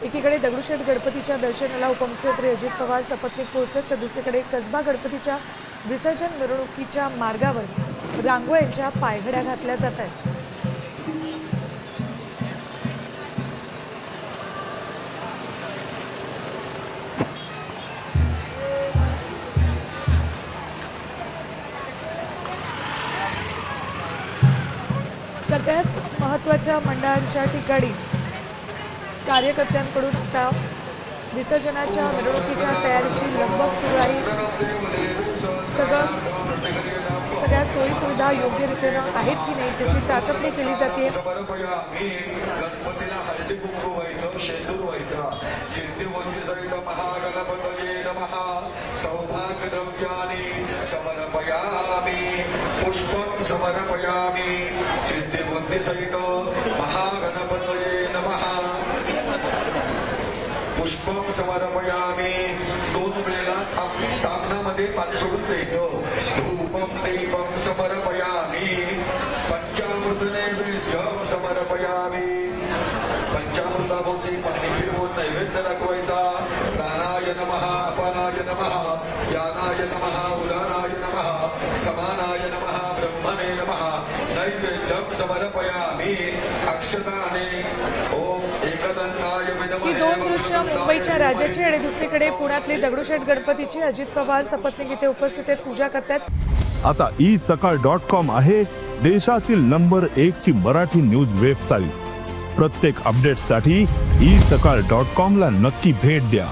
एकीकडे दगडूशेठ गणपतीच्या दर्शनाला उपमुख्यमंत्री अजित पवार सपत्नीक पोहोचले, तर दुसरीकडे कसबा गणपतीच्या विसर्जन मिरवणुकीच्या मार्गावर रांगोळ्यांच्या पायघड्या घातल्या जात आहेत। सगळ्याच महत्त्वाच्या मंडळांच्या ठिकाणी कार्यकर्त्यांकडून आता विसर्जनाच्या मिरवणुकीच्या तयारीची लगबग सुरू आहे। सगळ्या सोयी सुविधा योग्य रीतीनं आहेत की नाही त्याची चाचपणी केली जाते। पुष्पं समर्पयामि सिद्धिबुद्धिसहित महागणपतये नमः। पुष्पं समर्पयामि दोन वेळेला तापनामध्ये पाणी सोडून द्यायचं। धूपं दीपं समर्पयामि पंचामृत नैवेद्यं समर्पयामि। पंचामृताभोवती पाणी फिरवून नैवेद्य दाखवायचा। प्राणाय नमः, अपानाय नमः, यानाय नमः, उदानाय नमः, समानाय नमः, ब्रह्मणे नमः। नैवेद्यं समर्पयामि अक्षताने ओम एकदंताय विद्महे। ही दोन दृश्य मुंबईच्या राजाची आणि दुसरीकडे पुण्यातली दगडूशेठ गणपतीची अजित पवार सपत्नीक इथे उपस्थित आहेत, पूजा करतात। आता isakal.com आहे देशातील नंबर 1 ची मराठी न्यूज वेबसाईट। प्रत्येक अपडेटसाठी isakal.com ला नक्की भेट द्या।